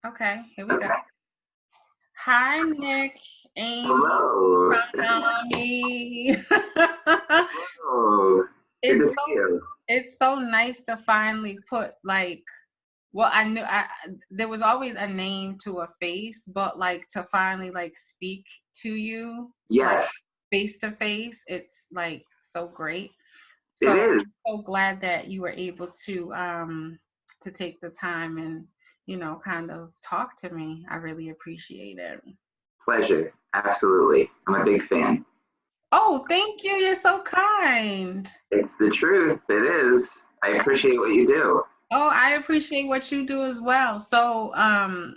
Okay, here we go. Hi, Nick Emeigh Hello. from NAMI. Oh, good to It's see so you. it's so nice to finally put like, well, I knew there was always a name to a face, but like to finally like speak to you like Yes, face to face, it's like so great. it So is. I'm so glad that you were able to take the time and kind of talk to me. I really appreciate it. Pleasure. Absolutely. I'm a big fan. Oh, thank you. You're so kind. It's the truth. It is. I appreciate what you do. Oh, I appreciate what you do as well. So, I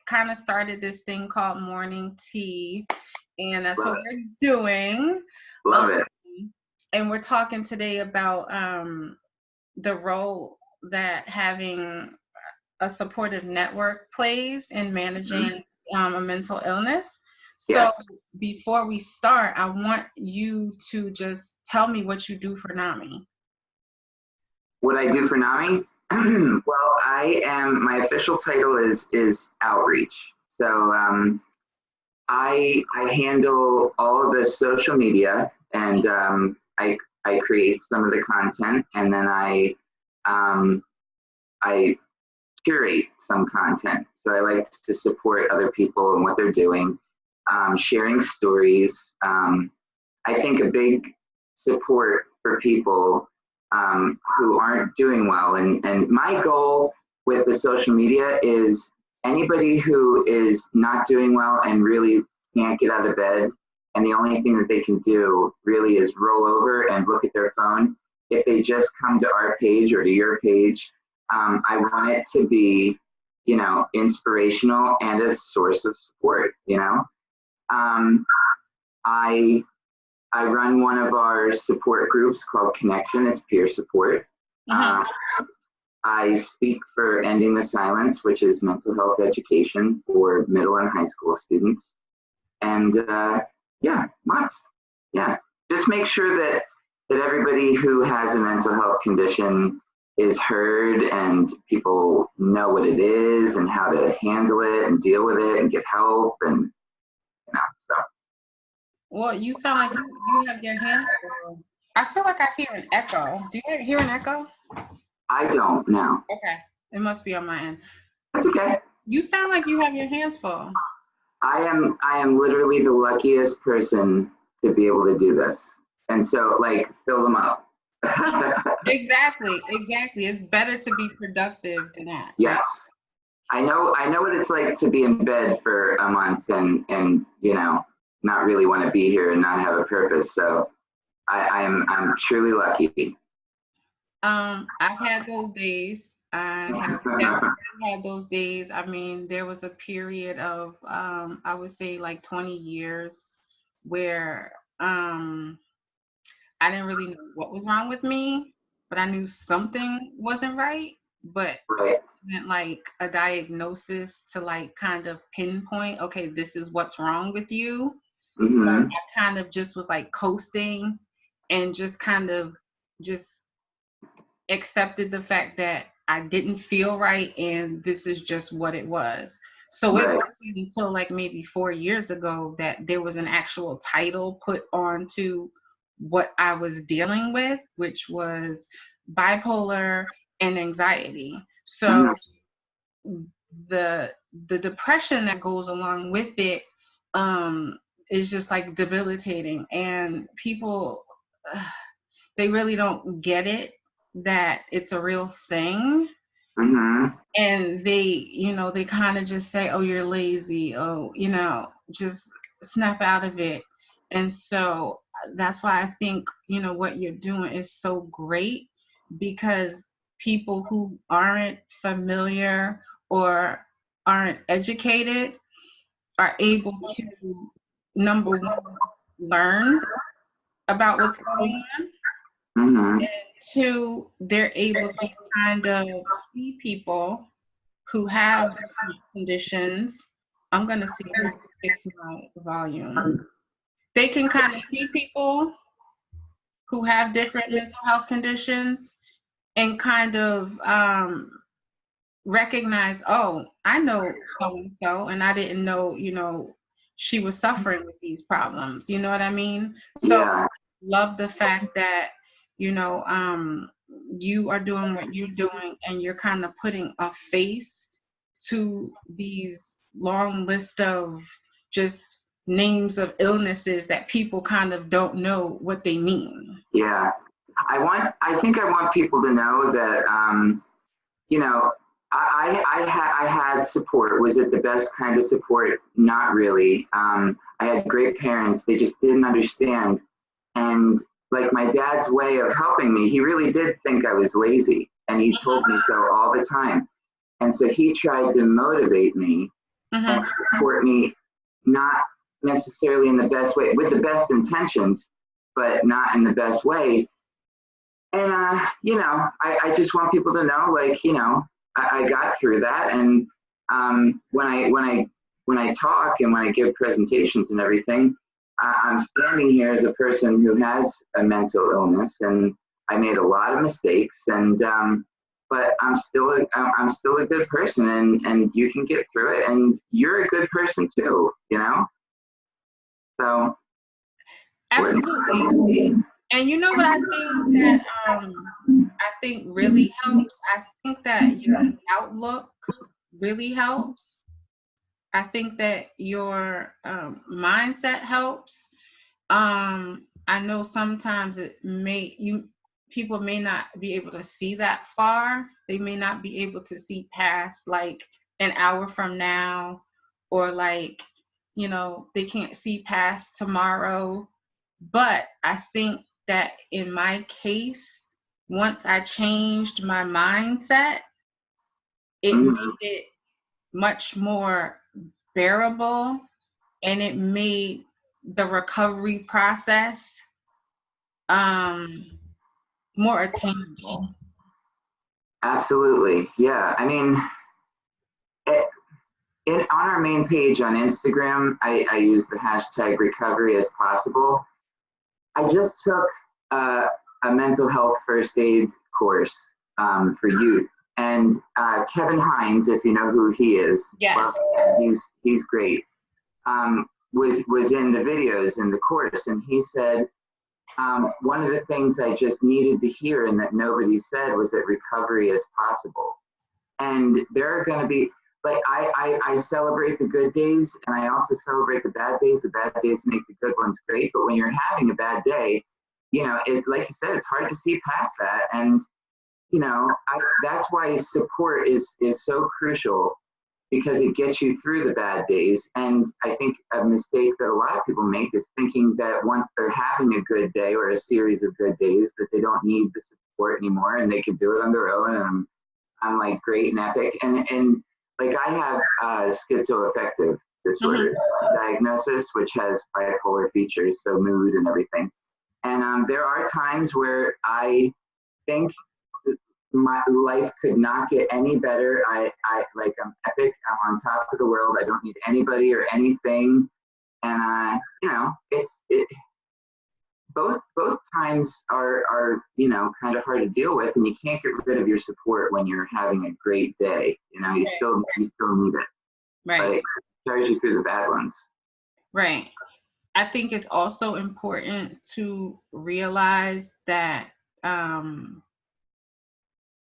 kind of started this thing called morning tea, and that's Love what it. we're doing. Um, Love it. and we're talking today about the role that having a supportive network plays in Mhm. managing a mental illness. So Yes. before we start, I want you to just tell me what you do for NAMI. What I do for NAMI? Well, my official title is outreach. So I handle all of the social media, and I create some of the content, and then um, I curate some content. So I like to support other people and what they're doing, sharing stories. I think a big support for people who aren't doing well. And my goal with the social media is anybody who is not doing well and really can't get out of bed, and the only thing that they can do really is roll over and look at their phone. If they just come to our page or to your page, I want it to be, inspirational and a source of support. Um, I I run one of our support groups called Connection. It's peer support. Mm-hmm. Um, I speak for Ending the Silence, which is mental health education for middle and high school students. And yeah, lots. Yeah, just make sure that everybody who has a mental health condition is heard and people know what it is and how to handle it and deal with it and get help and so Well, you sound like you have your hands full. I feel like I hear an echo. Do you hear an echo? I don't know. Okay. It must be on my end. That's okay. You sound like you have your hands full. I am literally the luckiest person to be able to do this. And so like fill them up. Exactly, exactly. It's better to be productive than that, right? Yes. I know what it's like to be in bed for a month and not really want to be here and not have a purpose. So I'm truly lucky. I've had those days. I have definitely had those days. I mean, there was a period of I would say like 20 years where I didn't really know what was wrong with me, but I knew something wasn't right, but Right. it wasn't like a diagnosis to like kind of pinpoint, okay, this is what's wrong with you. So Hmm. I kind of just was like coasting and just kind of just accepted the fact that I didn't feel right and this is just what it was. So it Right. wasn't until like maybe 4 years ago that there was an actual title put onto what I was dealing with, which was bipolar and anxiety. So Hmm. the the depression that goes along with it is just like debilitating, and people they really don't get it that it's a real thing, Hmm. and they kind of just say, oh, you're lazy, oh, just snap out of it. And so that's why I think what you're doing is so great, because people who aren't familiar or aren't educated are able to, number one, learn about what's going on. Hmm. Two, they're able to kind of see people who have different conditions. I'm going to see if I can fix my volume. They can kind of see people who have different mental health conditions and kind of recognize, oh, I know so and so, and I didn't know, she was suffering with these problems. You know what I mean? So Yeah. love the fact that, you are doing what you're doing, and you're kind of putting a face to these long list of just names of illnesses that people kind of don't know what they mean. Yeah. I think I want people to know that, you know, I had support. Was it the best kind of support? Not really. I had great parents. They just didn't understand. And like my dad's way of helping me, he really did think I was lazy. And he told me so all the time. And so he tried to motivate me and support me, not necessarily in the best way, with the best intentions, but not in the best way. And, I just want people to know, like, I got through that. And when I talk and when I give presentations and everything, I'm standing here as a person who has a mental illness, and I made a lot of mistakes, and but I'm still a good person, and you can get through it, and you're a good person too, So Absolutely. And you know what I think that I think really helps? I think that your outlook really helps. I think that your mindset helps. I know sometimes people may not be able to see that far. They may not be able to see past like an hour from now, or like, they can't see past tomorrow. But I think that in my case, once I changed my mindset, it made it much more bearable, and it made the recovery process more attainable. Absolutely. Yeah. I mean, on our main page on Instagram, I use the hashtag recovery as possible. I just took a mental health first aid course for youth. And Kevin Hines, if you know who he is, Yes. He's great, was in the videos in the course. And he said, one of the things I just needed to hear and that nobody said was that recovery is possible. And there are going to be, like, I celebrate the good days, and I also celebrate the bad days. The bad days make the good ones great. But when you're having a bad day, like you said, it's hard to see past that. And, that's why support is so crucial, because it gets you through the bad days. And I think a mistake that a lot of people make is thinking that once they're having a good day or a series of good days, that they don't need the support anymore and they can do it on their own. And I'm like great and epic. And like I have schizoaffective disorder diagnosis, which has bipolar features, so mood and everything. And there are times where I think my life could not get any better. I'm epic. I'm on top of the world. I don't need anybody or anything. And both times are kind of hard to deal with, and you can't get rid of your support when you're having a great day. You still need it. Right. But it carries you through the bad ones. Right. I think it's also important to realize that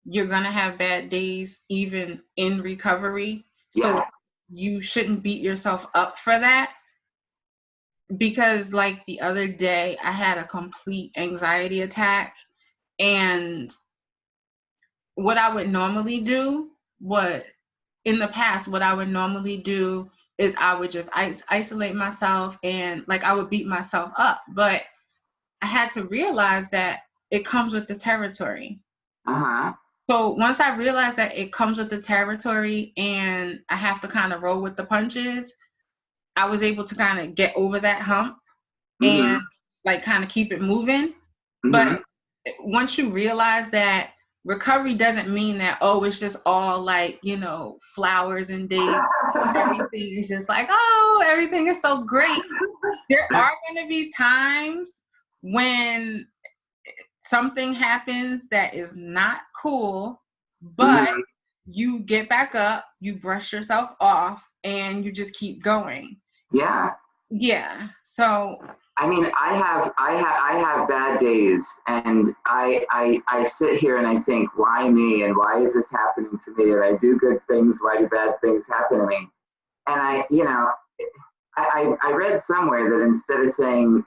you're going to have bad days even in recovery. So you shouldn't beat yourself up for that. Because like the other day, I had a complete anxiety attack, and what I would normally do, in the past, what I would normally do is I would just isolate myself, and like I would beat myself up. But I had to realize that it comes with the territory. So once I realized that it comes with the territory and I have to kind of roll with the punches, I was able to kind of get over that hump and like kind of keep it moving. But once you realize that recovery doesn't mean that, oh, it's just all like, flowers and days. Everything is just like, oh, everything is so great. There are going to be times when something happens that is not cool, but you get back up, you brush yourself off, and you just keep going. Yeah. Yeah. So I mean, I have bad days, and I sit here and I think, why me, and why is this happening to me? And I do good things, why do bad things happen to me? And I read somewhere that instead of saying,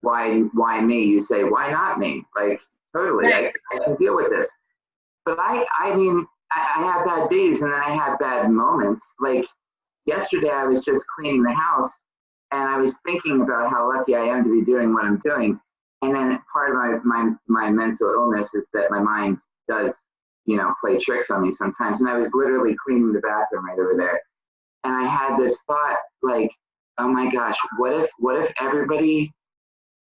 why me, you say, why not me? Like, totally, right. I can deal with this. But I mean, I have bad days, and then I have bad moments. Like yesterday, I was just cleaning the house, and I was thinking about how lucky I am to be doing what I'm doing. And then part of my mental illness is that my mind does, play tricks on me sometimes. And I was literally cleaning the bathroom right over there. And I had this thought, like, oh my gosh, what if everybody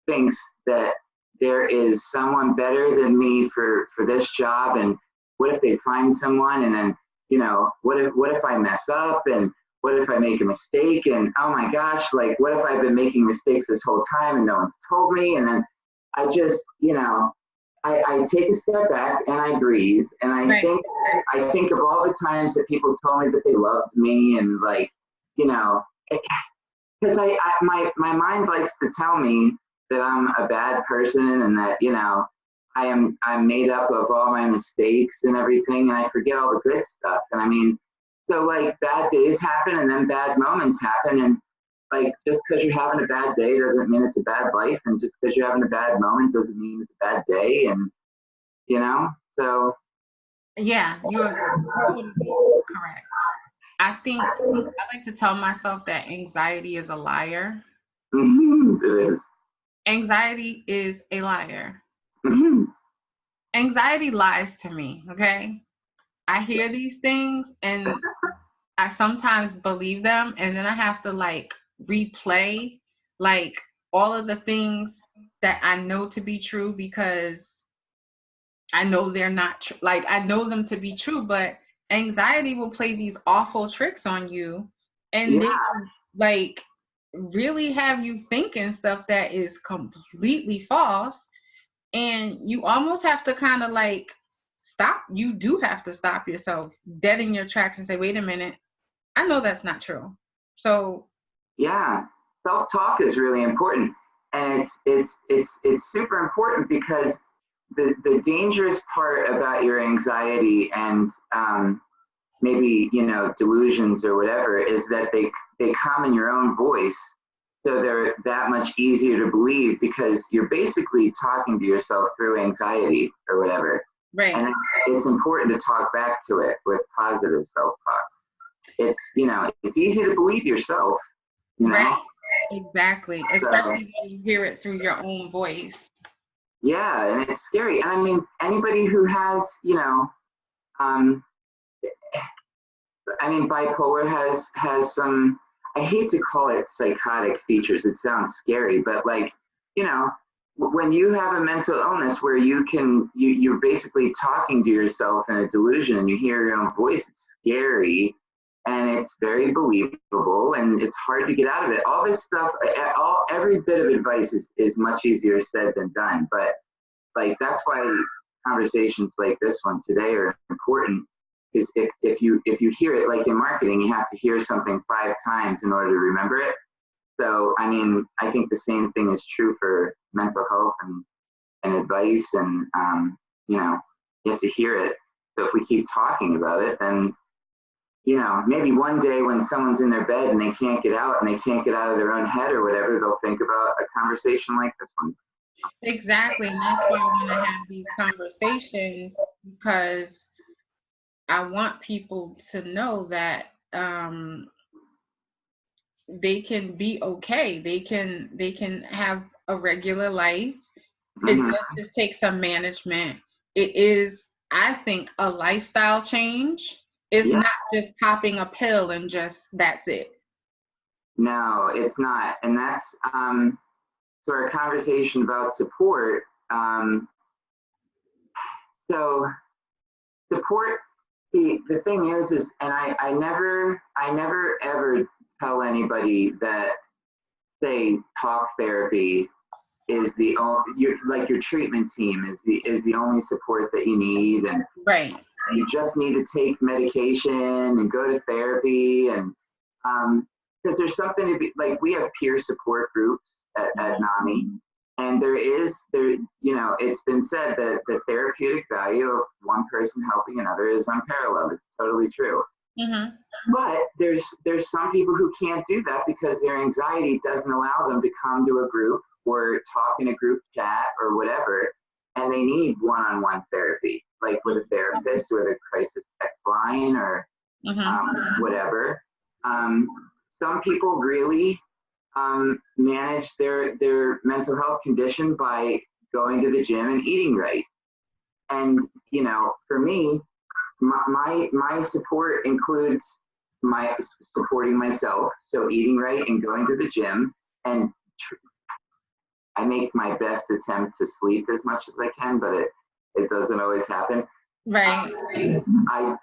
thinks that there is someone better than me for this job? And what if they find someone, and then, what if I mess up, and what if I make a mistake, and oh my gosh, like, what if I've been making mistakes this whole time and no one's told me? And then I just, I take a step back and I breathe, and Right. I think of all the times that people told me that they loved me, and like, because my mind likes to tell me that I'm a bad person, and that, I'm made up of all my mistakes and everything, and I forget all the good stuff. And I mean, so like bad days happen, and then bad moments happen, and like just because you're having a bad day doesn't mean it's a bad life, and just because you're having a bad moment doesn't mean it's a bad day, and so Yeah, you're totally correct. I think I like to tell myself that anxiety is a liar. it is. Anxiety is a liar. Mhm. Anxiety lies to me, okay? I hear these things and I sometimes believe them, and then I have to like replay like all of the things that I know to be true, because I know they're not like I know them to be true, but anxiety will play these awful tricks on you, and they Yeah, like really have you thinking stuff that is completely false, and you almost have to kind of like stop. You do have to stop yourself dead in your tracks and say, wait a minute, I know that's not true. So yeah. Self-talk is really important, and it's super important because the dangerous part about your anxiety and maybe delusions or whatever is that they come in your own voice, so they're that much easier to believe because you're basically talking to yourself through anxiety or whatever. right. And it's important to talk back to it with positive self-talk. It's easy to believe yourself, Right. Exactly. so Especially when you hear it through your own voice. yeah, and it's scary. And I mean, anybody who has um I mean, bipolar has some, I hate to call it psychotic features. It sounds scary, but like, when you have a mental illness where you're basically talking to yourself in a delusion and you hear your own voice, it's scary, and it's very believable, and it's hard to get out of it. All this stuff, every bit of advice is much easier said than done. But like, that's why conversations like this one today are important, is if you hear it, like in marketing, you have to hear something 5 times in order to remember it. So I mean, I think the same thing is true for mental health and advice, and you have to hear it. So if we keep talking about it, then maybe one day when someone's in their bed and they can't get out, and they can't get out of their own head or whatever, they'll think about a conversation like this one. Exactly. And that's why I want to have these conversations, because I want people to know that they can be okay. They can have a regular life. It Hmm. does just take some management. It is, I think, a lifestyle change. It's Yeah. not just popping a pill and just that's it. No, it's not. And that's so our conversation about support. So support, the thing is, and I never ever tell anybody that, say, talk therapy is the only, your treatment team is the only support that you need. And Right. you just need to take medication and go to therapy, and because there's something to be like, we have peer support groups at NAMI, and it's been said that the therapeutic value of one person helping another is unparalleled. It's totally true. Mm-hmm. But there's some people who can't do that because their anxiety doesn't allow them to come to a group or talk in a group chat or whatever, and they need one-on-one therapy, like with a therapist with a crisis text line or whatever. Some people really manage their mental health condition by going to the gym and eating right. And for me, my support includes my supporting myself, so eating right and going to the gym, and I make my best attempt to sleep as much as I can, but it doesn't always happen. Right.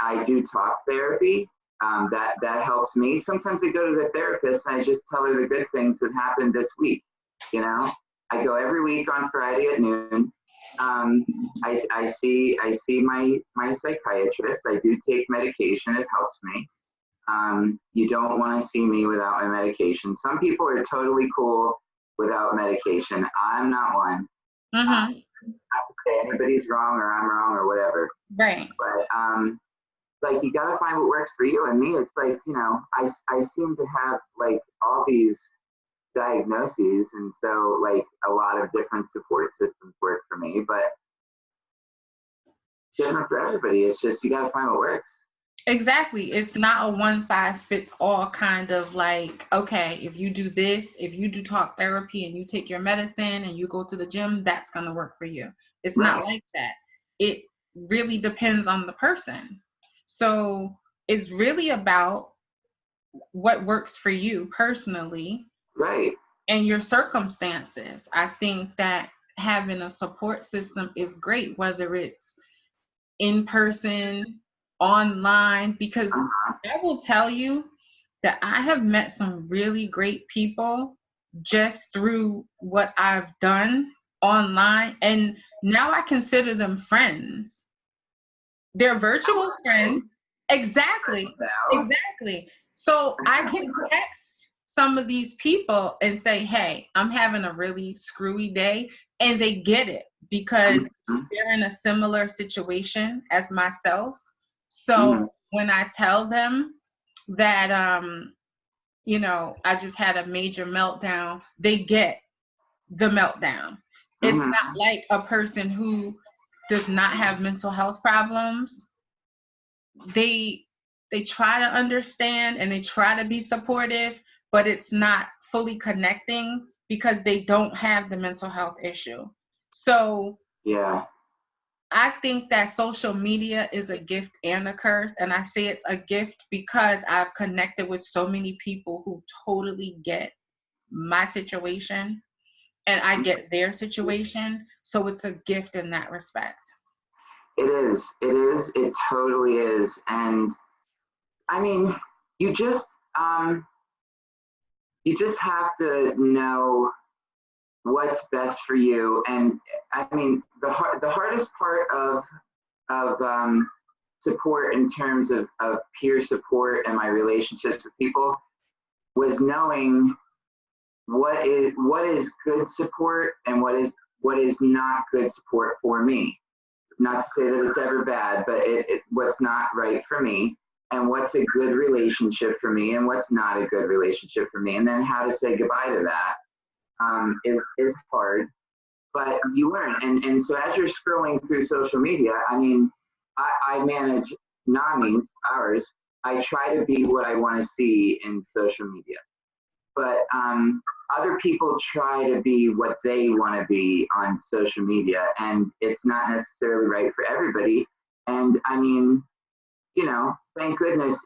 I do talk therapy. That helps me. Sometimes I go to the therapist and I just tell her the good things that happened this week. I go every week on Friday at noon. I see my psychiatrist. I do take medication. It helps me. You don't want to see me without my medication. Some people are totally cool without medication. I'm not one. Not to say anybody's wrong or I'm wrong or whatever. Right. But like, you gotta find what works for you. And me, it's like, I seem to have like all these diagnoses, and so like a lot of different support systems work for me, but different for everybody. It's just, you gotta find what works. Exactly. It's not a one size fits all kind of like, okay, if you do this, if you do talk therapy and you take your medicine and you go to the gym, that's going to work for you. It's not like that. It really depends on the person. So it's really about what works for you personally. Right. And your circumstances. I think that having a support system is great, whether it's in person, online, because I will tell you that I have met some really great people just through what I've done online, and now I consider them friends. They're virtual friends. Exactly. So I can text some of these people and say, hey, I'm having a really screwy day, and they get it because they're in a similar situation as myself. So when I tell them that, I just had a major meltdown, they get the meltdown. It's not like a person who does not have mental health problems. They try to understand and they try to be supportive, but it's not fully connecting because they don't have the mental health issue. So yeah, I think that social media is a gift and a curse. And I say it's a gift because I've connected with so many people who totally get my situation and I get their situation. So it's a gift in that respect. It is. It totally is. And I mean, you just have to know what's best for you. And I mean, the hardest part of support in terms of peer support and my relationships with people was knowing what is good support and what is not good support for me. Not to say that it's ever bad, but what's not right for me, and what's a good relationship for me and what's not a good relationship for me, and then how to say goodbye to that is hard, but you learn. And so as you're scrolling through social media, I mean, I manage NAMI's, ours. I try to be what I want to see in social media, but other people try to be what they want to be on social media, and it's not necessarily right for everybody. And I mean, thank goodness,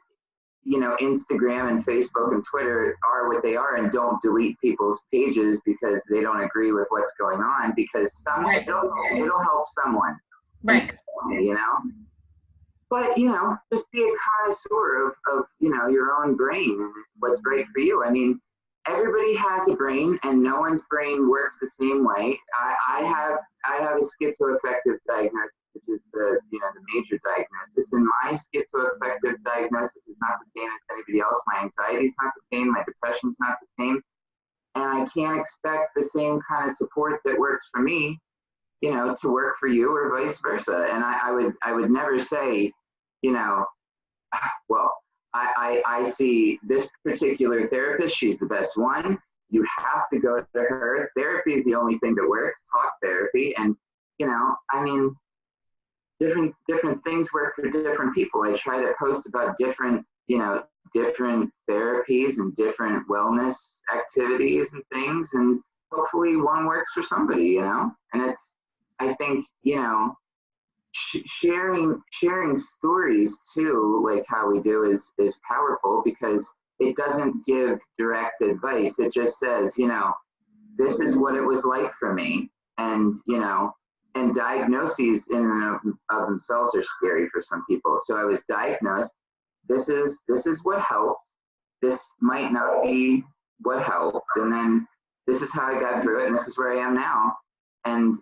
Instagram and Facebook and Twitter are what they are and don't delete people's pages because they don't agree with what's going on, because it'll help someone. Right. But, just be a connoisseur of your own brain and what's right for you. I mean, everybody has a brain and no one's brain works the same way. I have a schizoaffective which is the major diagnosis. And my schizoaffective diagnosis is not the same as anybody else. My anxiety is not the same. My depression is not the same. And I can't expect the same kind of support that works for me, to work for you or vice versa. And I would never say, well, I see this particular therapist, she's the best one. You have to go to her. Therapy is the only thing that works, talk therapy. And, different things work for different people. I try to post about different therapies and different wellness activities and things. And hopefully one works for somebody, And I think, sharing stories too, like how we do, is powerful, because it doesn't give direct advice. It just says, this is what it was like for me. And, and diagnoses in and of themselves are scary for some people. So I was diagnosed. This is what helped. This might not be what helped. And then this is how I got through it. And this is where I am now. And,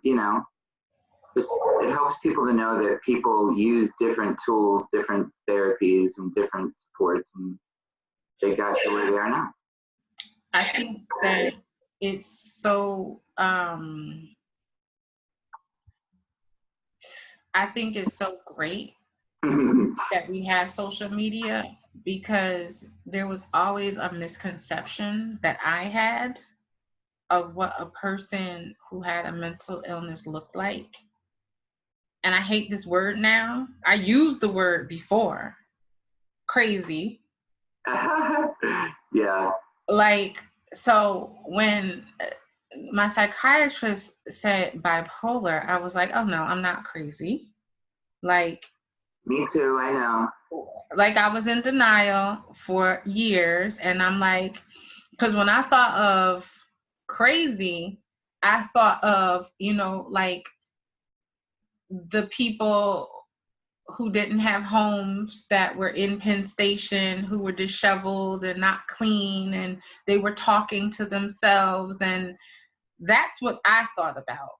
it helps people to know that people use different tools, different therapies, and different supports, and they got to where they are now. I think that it's so, great that we have social media, because there was always a misconception that I had of what a person who had a mental illness looked like. And I hate this word now. I used the word before. Crazy. Yeah. So when my psychiatrist said bipolar, I was like, oh no, I'm not crazy. Me too, I know. I was in denial for years, and I'm like, because when I thought of crazy, I thought of, the people who didn't have homes, that were in Penn Station, who were disheveled and not clean, and they were talking to themselves, and that's what I thought about.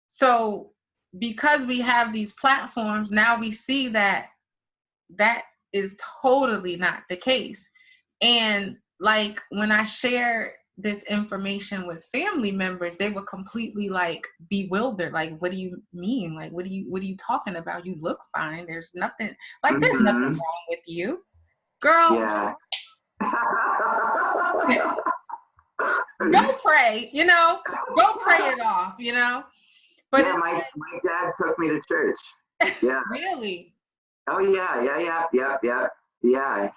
So because we have these platforms, now we see that that is totally not the case. And when I share this information with family members, they were completely bewildered. What do you mean? What are you talking about? You look fine. There's nothing there's nothing wrong with you, girl. Yeah. Go pray, go pray it off, But yeah, my dad took me to church. Yeah. Really? Oh yeah.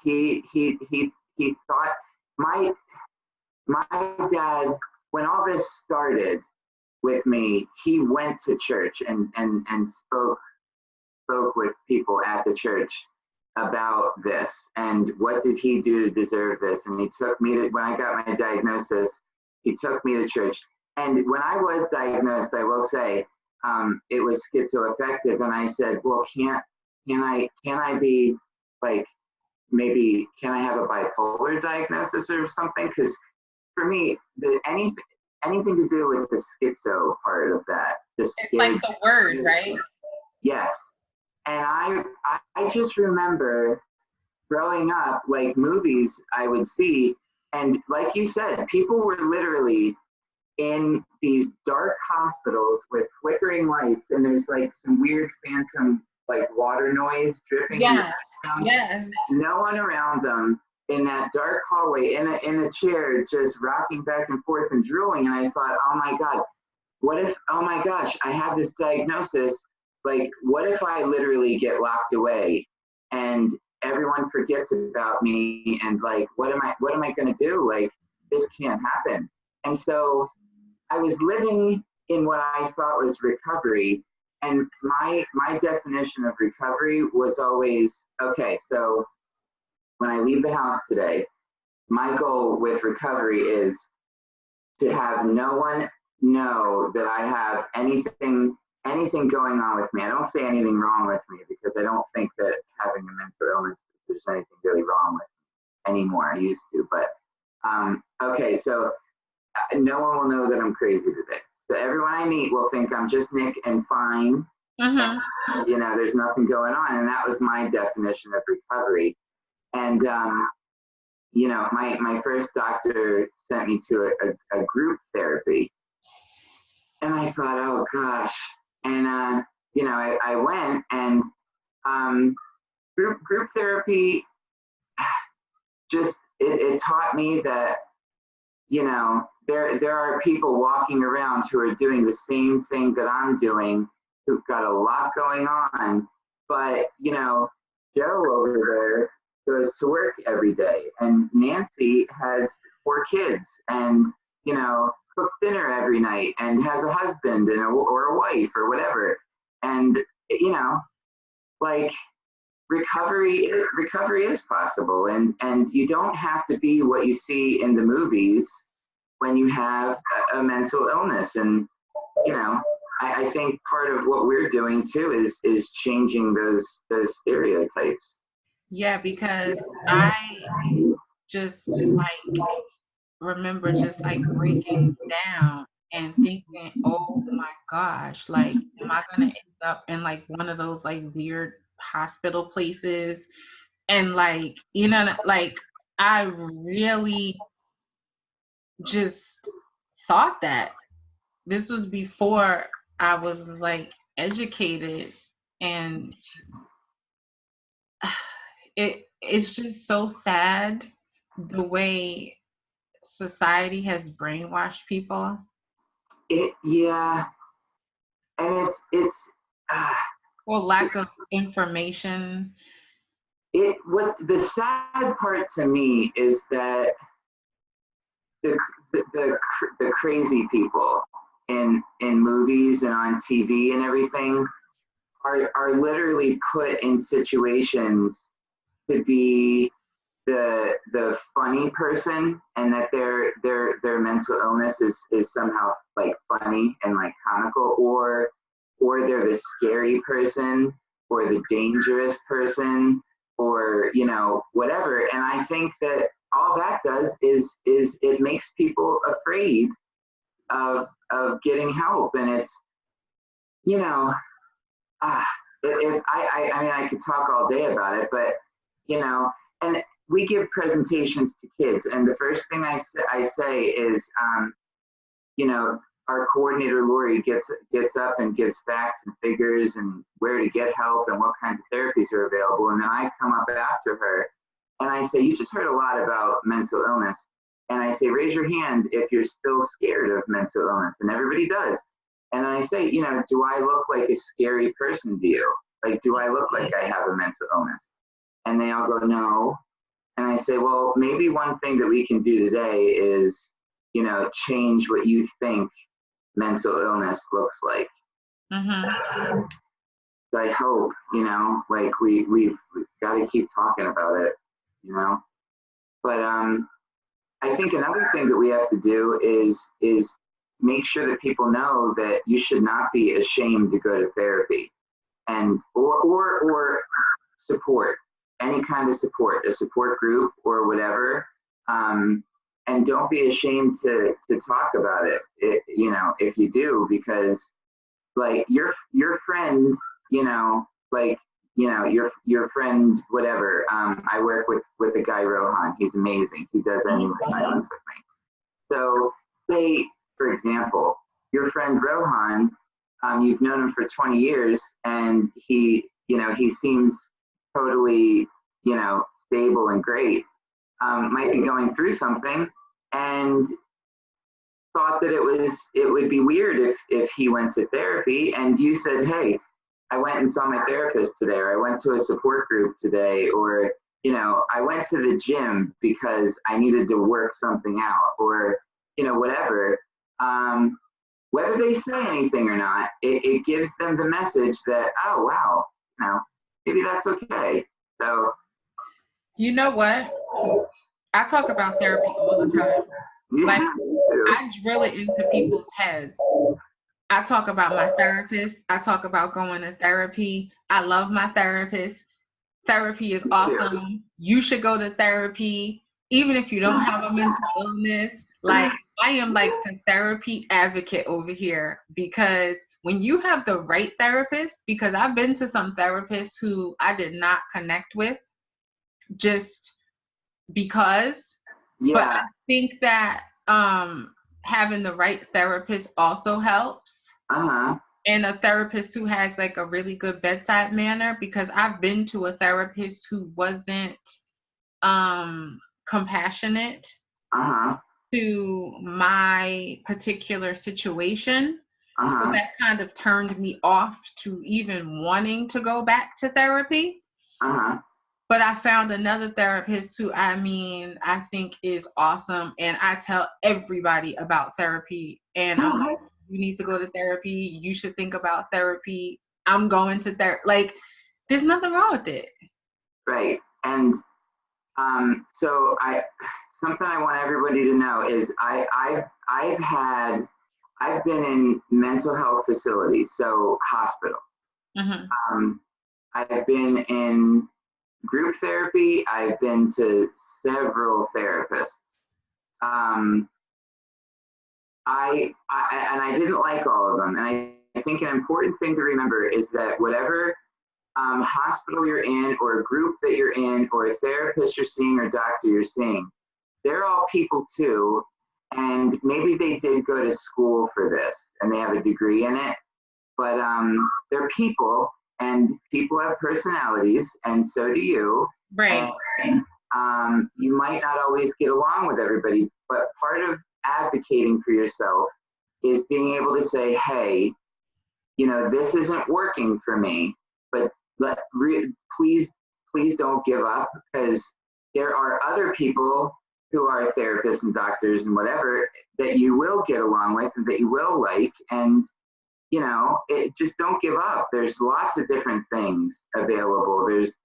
He thought my dad, when all this started with me, he went to church and spoke with people at the church about this, and what did he do to deserve this. And he took me to, when I got my diagnosis, he took me to church. And when I was diagnosed, I will say, it was schizoaffective, and I said, well, can I be maybe can I have a bipolar diagnosis or something? Because for me, anything to do with the schizo part of that just it's like the word, right? Yes. And I just remember growing up, movies I would see, and like you said, people were literally in these dark hospitals with flickering lights, and there's some weird phantom water noise dripping. Yes. No one around them, in that dark hallway, in a chair, just rocking back and forth and drooling. And I thought, oh my God, oh my gosh, I have this diagnosis. What if I literally get locked away and everyone forgets about me? And what am I going to do? This can't happen. And so I was living in what I thought was recovery. And my definition of recovery was always, okay, so when I leave the house today, my goal with recovery is to have no one know that I have anything going on with me. I don't say anything wrong with me, because I don't think that having a mental illness, there's anything really wrong with me anymore. I used to, but okay, so no one will know that I'm crazy today. So everyone I meet will think I'm just Nick and fine, You know, there's nothing going on. And that was my definition of recovery. And, you know, my first doctor sent me to a group therapy. And I thought, oh gosh. And, you know, I went, and group therapy just, it taught me that, you know, there are people walking around who are doing the same thing that I'm doing, who've got a lot going on. But, you know, Joe over there goes to work every day, and Nancy has 4 kids, and, you know, cooks dinner every night, and has a husband and or a wife or whatever. And, you know, like, recovery is possible, and you don't have to be what you see in the movies when you have a mental illness. And, you know, I think part of what we're doing too is changing those stereotypes. Yeah, because I just like remember just like breaking down and thinking, oh my gosh, like, am I gonna end up in like one of those like weird hospital places? And like, you know, like I really just thought that. This was before I was like educated, and it's just so sad the way society has brainwashed people. Yeah, and it's Or lack of information. what the sad part to me is that the crazy people in movies and on TV and everything are literally put in situations to be the funny person, and that their mental illness is somehow like funny and like comical, or they're the scary person, or the dangerous person, or, you know, whatever. And I think that all that does is it makes people afraid of getting help. And it's, you know, if I mean, I could talk all day about it, but, you know, and we give presentations to kids, and the first thing I say is, you know, our coordinator Lori gets up and gives facts and figures and where to get help and what kinds of therapies are available, and then I come up after her and I say, you just heard a lot about mental illness, and I say, raise your hand if you're still scared of mental illness, and everybody does. And I say, you know, do I look like a scary person to you? Like, do I look like I have a mental illness? And they all go, no. And I say, well, maybe one thing that we can do today is, you know, change what you think mental illness looks like. Mm-hmm. So I hope, you know, like we've got to keep talking about it, you know. But I think another thing that we have to do is make sure that people know that you should not be ashamed to go to therapy, and or support, any kind of support, a support group or whatever. And don't be ashamed to talk about it, you know, if you do, because like your friend, you know, like, you know, your friend, whatever. I work with a guy, Rohan. He's amazing. He does Endless Silence with me. So say, for example, your friend Rohan, you've known him for 20 years, and he, you know, he seems totally, you know, stable and great. Might be going through something, and thought that it would be weird if he went to therapy, and you said, hey, I went and saw my therapist today, or I went to a support group today, or, you know, I went to the gym because I needed to work something out, or, you know, whatever. Whether they say anything or not, it gives them the message that, oh, wow, you know, maybe that's okay. So, You know what? I talk about therapy all the time. yeah, Like, I drill it into people's heads. I talk about my therapist. I talk about going to therapy. I love my therapist. Therapy is awesome. You should go to therapy, even if you don't have a mental illness. Like, I am like the therapy advocate over here, because when you have the right therapist, because I've been to some therapists who I did not connect with just because, but I Yeah. think that having the right therapist also helps. Uh-huh. And a therapist who has like a really good bedside manner, because I've been to a therapist who wasn't compassionate Uh-huh. to my particular situation. So Uh-huh. that kind of turned me off to even wanting to go back to therapy. Uh-huh. But I found another therapist who, I mean, I think is awesome. And I tell everybody about therapy. And I'm like, you need to go to therapy. You should think about therapy. I'm going to therapy. Like, there's nothing wrong with it. Right. And so something I want everybody to know is I've been in mental health facilities, so hospitals. Mm-hmm. I've been in group therapy. I've been to several therapists. Um, and I didn't like all of them. And I think an important thing to remember is that whatever hospital you're in, or a group that you're in, or a therapist you're seeing, or doctor you're seeing, they're all people too. And maybe they did go to school for this and they have a degree in it, but they're people, and people have personalities, and so do you. Right. And you might not always get along with everybody, but part of advocating for yourself is being able to say, hey, this isn't working for me, but please don't give up, because there are other people who are therapists and doctors and whatever that you will get along with and that you will like. And just don't give up. There's lots of different things available. There's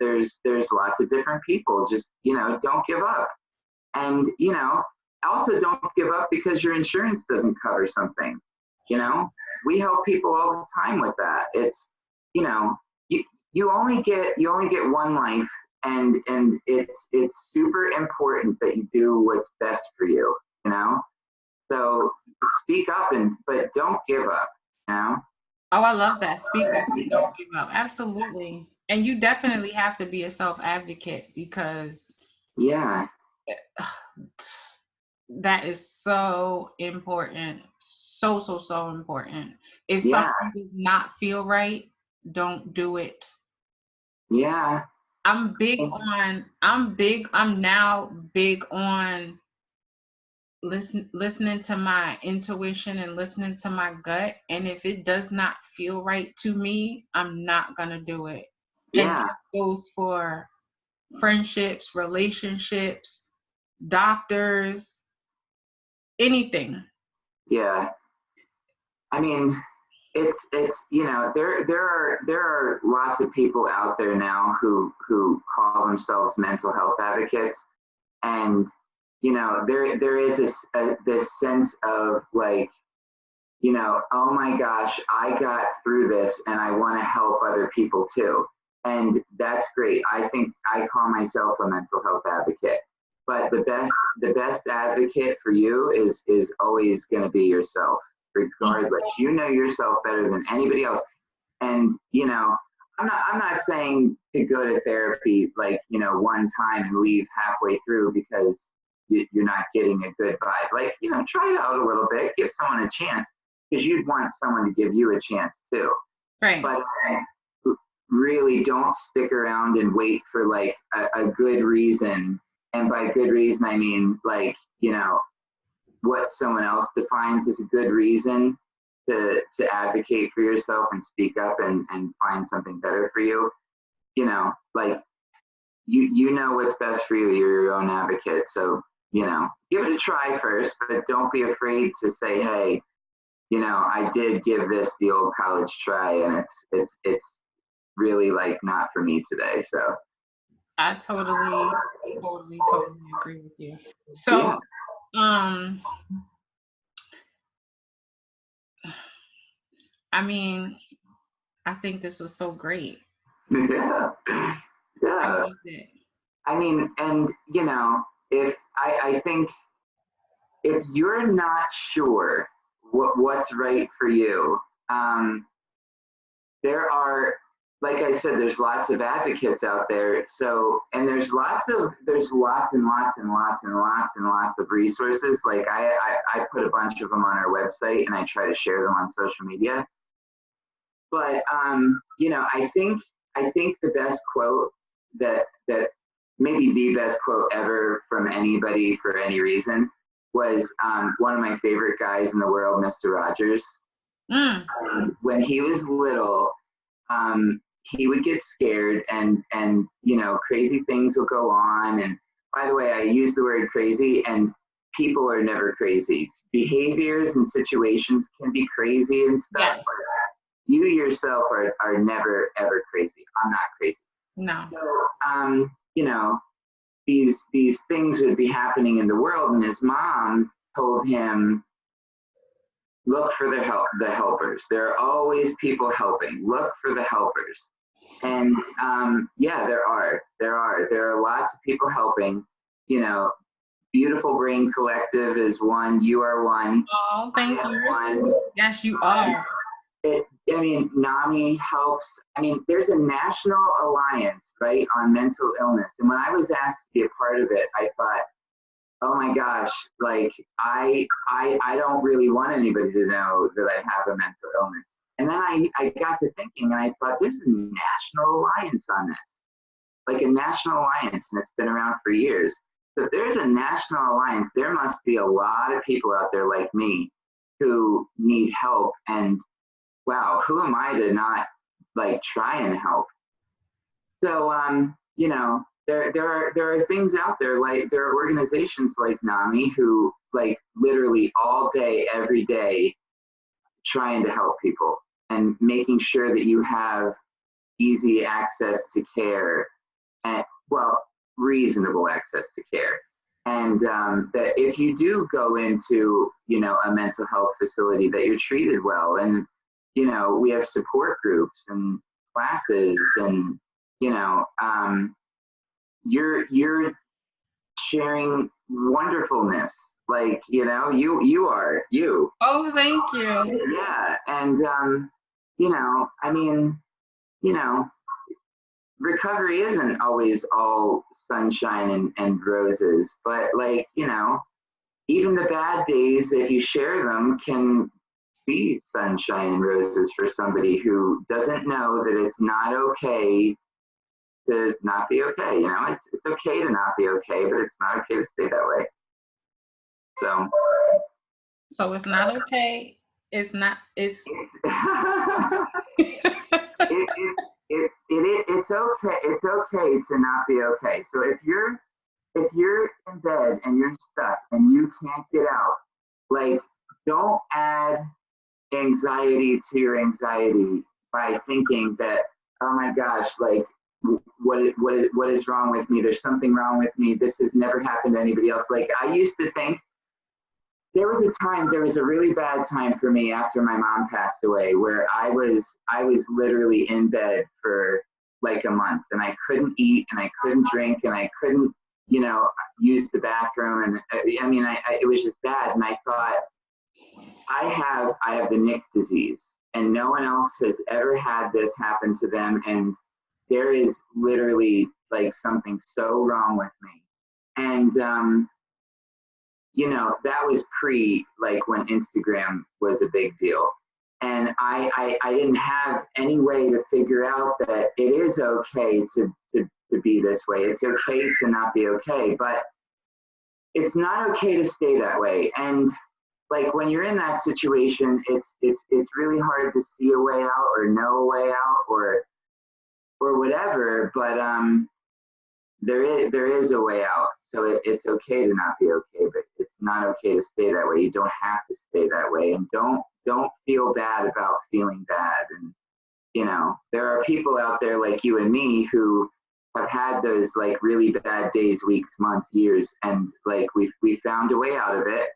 lots of different people. Just don't give up. And also don't give up because your insurance doesn't cover something. We help people all the time with that. It's you only get one life, and it's super important that you do what's best for you. So speak up, but don't give up. Oh, I love that. Speak up and don't give up. Absolutely. And you definitely have to be a self-advocate, because Yeah. that is so important. So important. If Yeah. something does not feel right, don't do it. Yeah. I'm now big on listening to my intuition and listening to my gut. And if it does not feel right to me, I'm not gonna do it. And Yeah. that goes for friendships, relationships, doctors, anything. Yeah. I mean, it's there are lots of people out there now who call themselves mental health advocates, and there is this sense of like, oh my gosh, I got through this and I want to help other people too. And that's great. I think I call myself a mental health advocate. But the best advocate for you is always going to be yourself, regardless. You know yourself better than anybody else. And I'm not saying to go to therapy like one time and leave halfway through because you're not getting a good vibe. Like try it out a little bit, give someone a chance, because you'd want someone to give you a chance too. Right. But really don't stick around and wait for like a good reason. And by good reason, I mean like, what someone else defines as a good reason to advocate for yourself and speak up and find something better for you. Like you know what's best for you. You're your own advocate. So, give it a try first, but don't be afraid to say, hey, I did give this the old college try, and it's really like not for me today. So I totally agree with you. So, yeah. I mean, I think this was so great. Yeah. I Yeah. loved it. I mean, and if I think if you're not sure what's right for you, there are, like I said, there's lots of advocates out there. So, and there's lots and lots and lots and lots of resources. Like I put a bunch of them on our website, and I try to share them on social media. But you know, I think the best quote that maybe the best quote ever from anybody for any reason was one of my favorite guys in the world, Mr. Rogers. When he was little, he would get scared, and you know, crazy things will go on. And by the way, I use the word crazy, and people are never crazy. Behaviors and situations can be crazy and stuff. Yes. But you yourself are never ever crazy. I'm not crazy. No. So, you know, these things would be happening in the world, and his mom told him, look for the helpers. There are always people helping. Look for the helpers. And yeah, there are lots of people helping. You know, Beautiful Brain Collective is one. You are one. Oh, thank you. Yes, you are. I mean, NAMI helps. I mean, there's a national alliance, right, on mental illness. And when I was asked to be a part of it, I thought, oh my gosh, like I don't really want anybody to know that I have a mental illness. And then I got to thinking, and I thought, there's a national alliance on this, like a national alliance, and it's been around for years. So if there's a national alliance, there must be a lot of people out there like me who need help. And wow, who am I to not like try and help? So you know, there are things out there, like there are organizations like NAMI who like literally all day, every day, trying to help people and making sure that you have easy access to care, and well, reasonable access to care. And that if you do go into, you know, a mental health facility, that you're treated well. And, you know, we have support groups and classes, and, you know, you're sharing wonderfulness. Like, you know, you are you. Oh, thank you. Yeah. And, you know, I mean, you know, recovery isn't always all sunshine and roses, but like, you know, even the bad days, if you share them, can be sunshine and roses for somebody who doesn't know that it's not okay to not be okay. You know, it's okay to not be okay, but it's not okay to stay that way. So it's not okay. It's it's okay. It's okay to not be okay. So if you're in bed and you're stuck and you can't get out, like, don't add anxiety to your anxiety by thinking that, oh my gosh, like, what is wrong with me? There's something wrong with me. This has never happened to anybody else. Like, I used to think, there was a really bad time for me after my mom passed away, where I was literally in bed for like a month, and I couldn't eat, and I couldn't drink, and I couldn't, you know, use the bathroom. And I mean, it was just bad. And I thought, I have the Nick disease, and no one else has ever had this happen to them. And there is literally like something so wrong with me. And, you know, that was like when Instagram was a big deal. And I didn't have any way to figure out that it is okay to be this way. It's okay to not be okay, but it's not okay to stay that way. And like, when you're in that situation, it's really hard to see a way out or know a way out or whatever, but there is a way out. So it's okay to not be okay, but it's not okay to stay that way. You don't have to stay that way, and don't feel bad about feeling bad. And, you know, there are people out there like you and me who have had those like really bad days, weeks, months, years, and like we found a way out of it.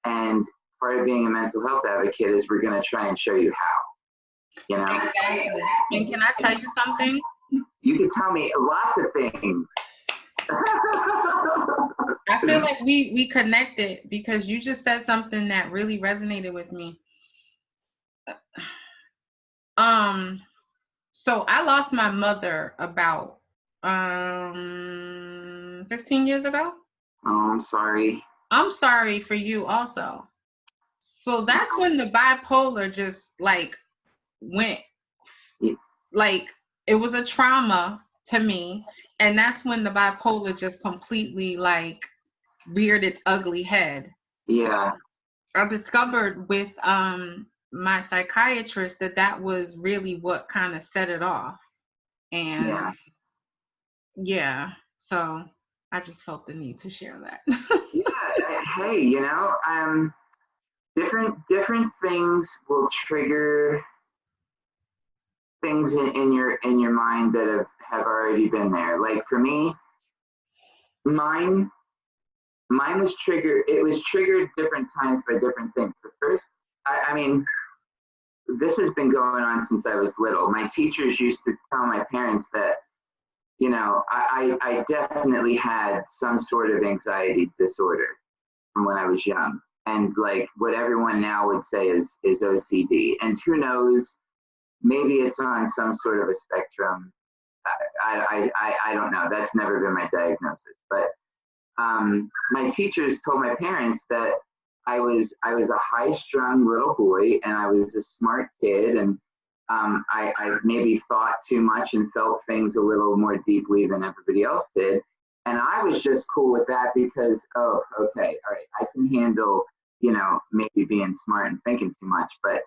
And part of being a mental health advocate is we're going to try and show you how, you know? Exactly. And can I tell you something? You can tell me lots of things. I feel like we connected, because you just said something that really resonated with me. So I lost my mother about 15 years ago. Oh, I'm sorry. I'm sorry for you also. So that's when the bipolar just like went, like it was a trauma to me, and that's when the bipolar just completely like reared its ugly head. Yeah. So I discovered with my psychiatrist that was really what kind of set it off. And yeah, so I just felt the need to share that. Yeah. Hey, different things will trigger things in your mind that have already been there. Like for me, mine was triggered. It was triggered different times by different things. The first, I mean, this has been going on since I was little. My teachers used to tell my parents that, I definitely had some sort of anxiety disorder from when I was young. And like what everyone now would say is OCD. And who knows, maybe it's on some sort of a spectrum. I don't know. That's never been my diagnosis. But my teachers told my parents that I was a high-strung little boy, and I was a smart kid, and I maybe thought too much and felt things a little more deeply than everybody else did. And I was just cool with that because, oh, okay, all right, I can handle, maybe being smart and thinking too much. But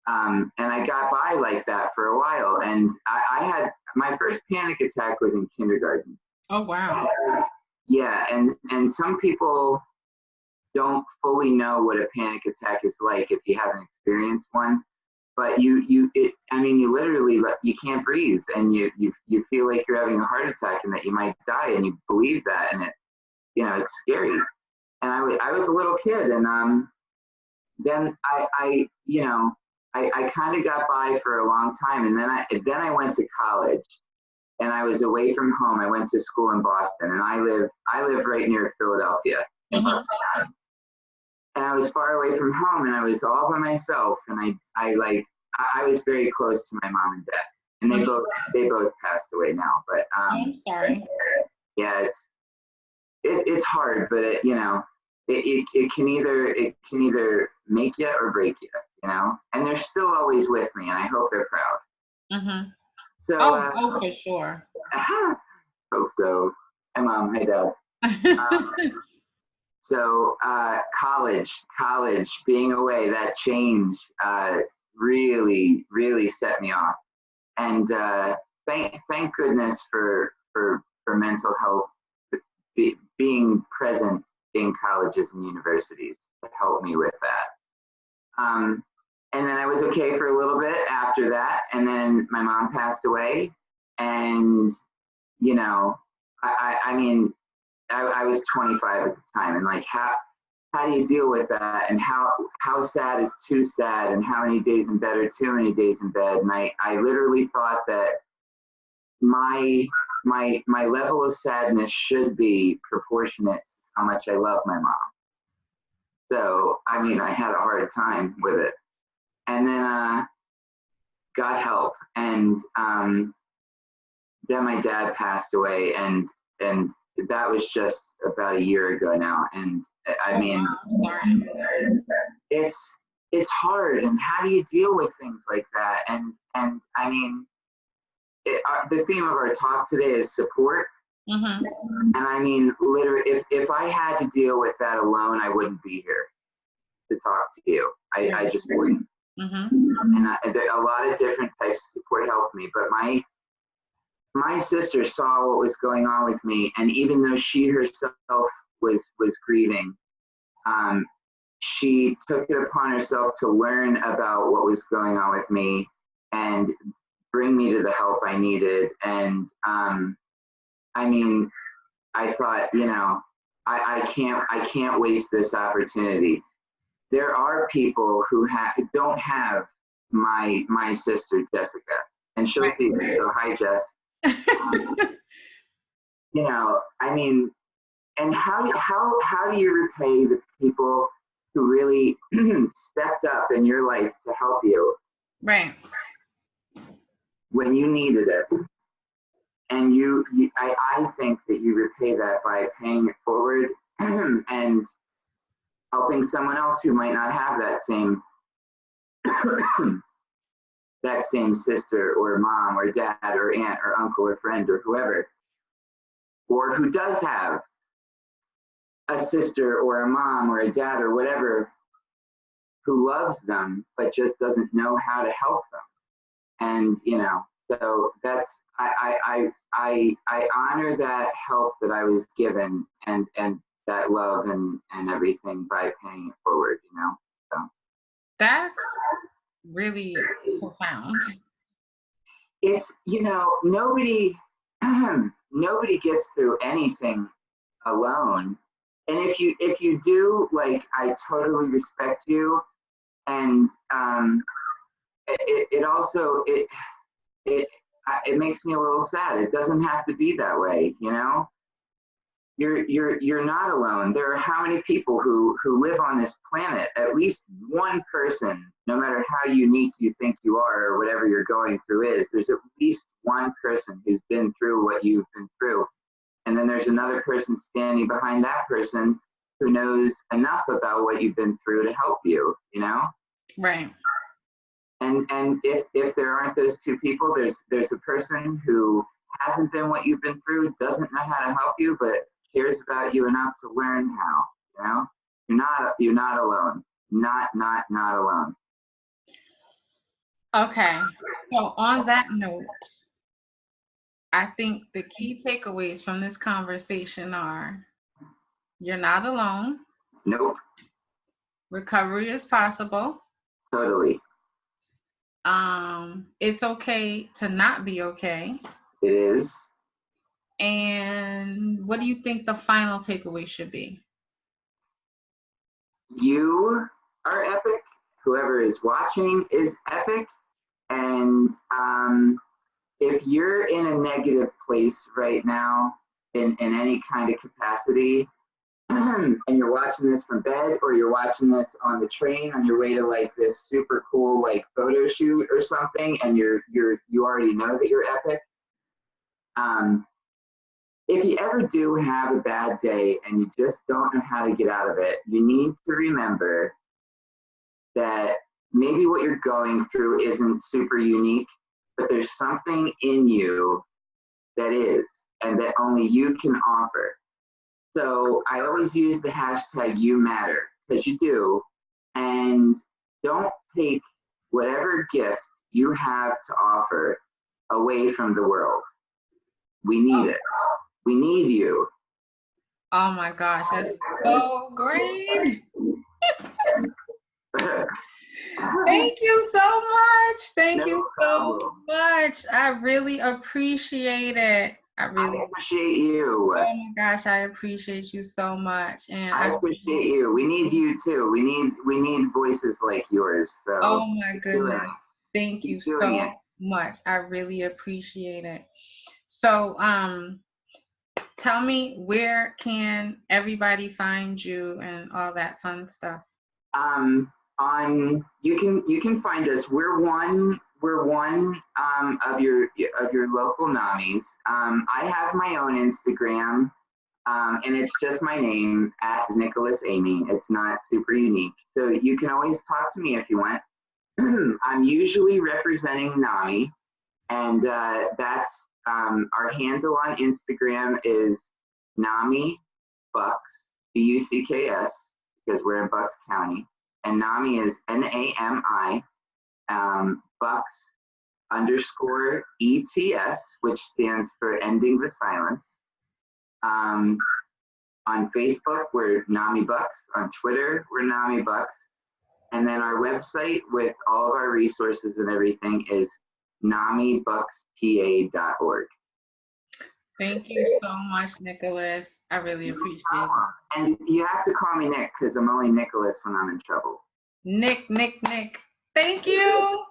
and I got by like that for a while. And I had my first panic attack was in kindergarten. Oh wow. Yeah, and some people don't fully know what a panic attack is like if you haven't experienced one. But you literally, you can't breathe, and you feel like you're having a heart attack and that you might die, and you believe that, and it's scary. And I was a little kid, and then I kind of got by for a long time, and then I went to college, and I was away from home. I went to school in Boston, and I live right near Philadelphia in Bucks County. And I was far away from home, and I was all by myself, and I was very close to my mom and dad, and they both passed away now. But I'm sorry. Yeah, it's hard, but it can either make you or break you, and they're still always with me, and I hope they're proud. So Oh, for sure. Hope so. Hi mom, hi dad. So college, being away, that change really, really set me off. And thank goodness for mental health being present in colleges and universities to help me with that. And then I was okay for a little bit after that, and then my mom passed away, and I was 25 at the time, and like how do you deal with that, and how sad is too sad, and how many days in bed are too many days in bed. And I literally thought that my level of sadness should be proportionate to how much I love my mom. So I had a hard time with it, and then got help, and then my dad passed away, and that was just about a year ago now. And I'm sorry. It's hard, and how do you deal with things like that? And the theme of our talk today is support. And literally, if I had to deal with that alone, I wouldn't be here to talk to you. I just wouldn't. And a lot of different types of support helped me, but my sister saw what was going on with me, and even though she herself was grieving, she took it upon herself to learn about what was going on with me and bring me to the help I needed. And I thought, I can't waste this opportunity. There are people who don't have my sister Jessica, and she'll see this. So hi, Jess. And how do you repay the people who really stepped up in your life to help you? Right. when you needed it. And I think that you repay that by paying it forward and helping someone else who might not have that same that same sister or mom or dad or aunt or uncle or friend or whoever, or who does have a sister or a mom or a dad or whatever who loves them but just doesn't know how to help them. And so that's I honor that help that I was given and that love and everything by paying it forward. So That's really profound. it's nobody nobody gets through anything alone. And if you do, like, I totally respect you. And it also it makes me a little sad. It doesn't have to be that way. You're not alone. There are how many people who live on this planet? At least one person, no matter how unique you think you are or whatever you're going through is, there's at least one person who's been through what you've been through. And then there's another person standing behind that person who knows enough about what you've been through to help you, Right. And if there aren't those two people, there's a person who hasn't been what you've been through, doesn't know how to help you, but cares about you enough to learn how. You're not alone. Not alone. Okay. So on that note, I think the key takeaways from this conversation are: you're not alone. Nope. Recovery is possible. Totally. It's okay to not be okay. It is. And what do you think the final takeaway should be? You are epic. Whoever is watching is epic. And if you're in a negative place right now, in any kind of capacity, and you're watching this from bed, or you're watching this on the train on your way to like this super cool like photo shoot or something, and you already know that you're epic. If you ever do have a bad day and you just don't know how to get out of it, you need to remember that maybe what you're going through isn't super unique, but there's something in you that is, and that only you can offer. So I always use the hashtag you matter, because you do. And don't take whatever gift you have to offer away from the world. We need it. We need you. Oh my gosh, that's so great. Thank you so much. Thank you so much. I really appreciate it. I appreciate you. Oh my gosh, I appreciate you so much. And I appreciate you. We need you too. We need voices like yours. So oh my goodness. Thank you so much. I really appreciate it. So tell me, where can everybody find you and all that fun stuff? You can find us. We're one of your local NAMIs. I have my own Instagram, and it's just my name at Nicholas Emeigh. It's not super unique, so you can always talk to me if you want. I'm usually representing NAMI, and that's our handle on Instagram is NAMI Bucks, BUCKS, because we're in Bucks County. And NAMI is NAMI, Bucks _ ETS, which stands for Ending the Silence. On Facebook, we're NAMI Bucks. On Twitter, we're NAMI Bucks. And then our website with all of our resources and everything is NAMIBucksPA.org. Thank you so much, Nicholas. I really appreciate it. And you have to call me Nick, because I'm only Nicholas when I'm in trouble. Nick. Thank you.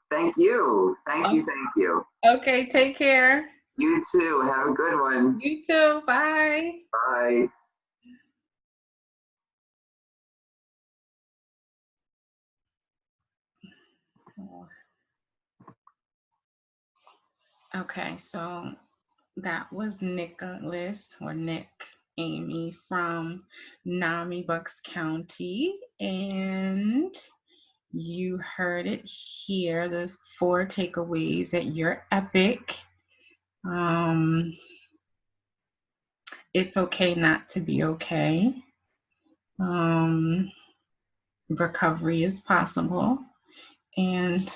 Thank you. Thank you. Okay, take care. You too. Have a good one. You too. Bye. Bye. Okay, so that was Nicholas or Nick Emeigh from NAMI Bucks County, and you heard it here. The 4 takeaways that you're epic. It's okay not to be okay. Recovery is possible. And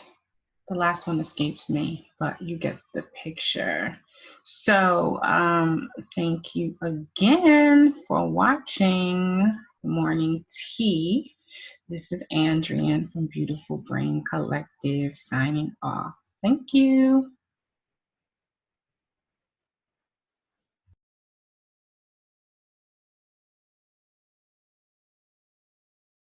the last one escapes me, but you get the picture. So thank you again for watching Morning Tea. This is Andrian from Beautiful Brain Collective signing off. Thank you.